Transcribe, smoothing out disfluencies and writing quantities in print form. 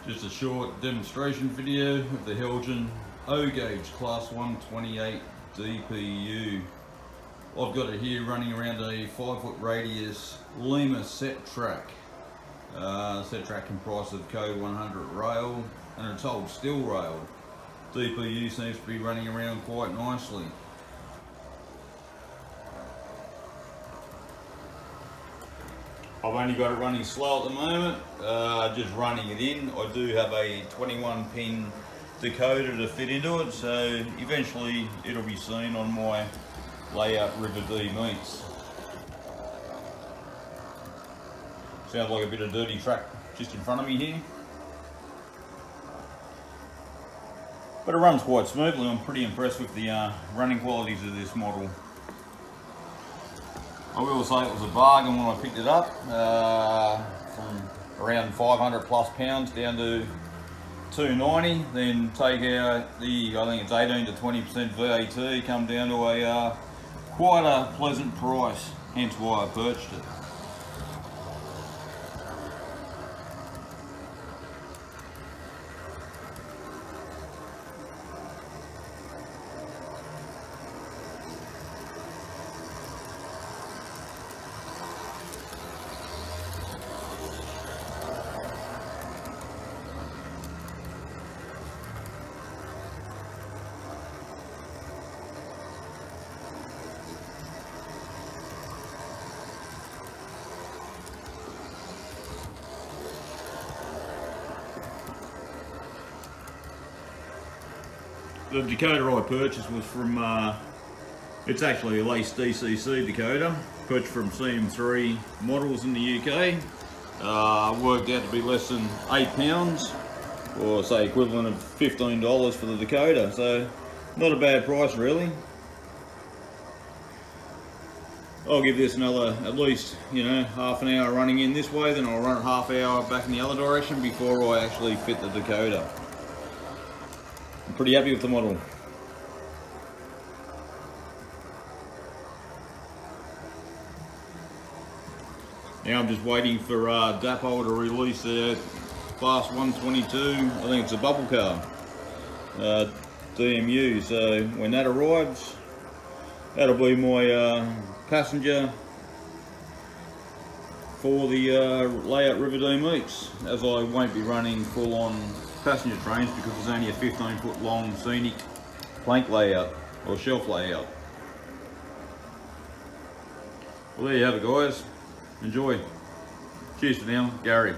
Just a short demonstration video of the Heljan O-Gauge Class 128 DPU. I've got it here running around a 5-foot radius Lima set track. Set track comprised of code 100 rail and it's old steel rail. DPU seems to be running around quite nicely. I've only got it running slow at the moment, just running it in. I do have a 21 pin decoder to fit into it, so eventually it'll be seen on my layout river Dee Meats. Sounds like a bit of dirty track just in front of me here. But it runs quite smoothly. I'm pretty impressed with the running qualities of this model. I will say it was a bargain when I picked it up, from around 500 plus pounds down to 290. Then take out the, I think it's 18 to 20% VAT, come down to a quite a pleasant price, hence why I purchased it. The decoder I purchased was from, it's actually a lace DCC decoder, purchased from CM3 Models in the UK. Worked out to be less than £8, or say equivalent of $15 for the decoder, so not a bad price really. I'll give this another, at least, half an hour running in this way, then I'll run it half hour back in the other direction before I actually fit the decoder. I'm pretty happy with the model. Now I'm just waiting for DPU to release their Class 122, I think it's a bubble car, DMU, so when that arrives, that'll be my passenger for the layout river Dee Meats, as I won't be running full on passenger trains because there's only a 15-foot long scenic plank layout or shelf layout. Well, there you have it guys, enjoy. Cheers for now, Gary.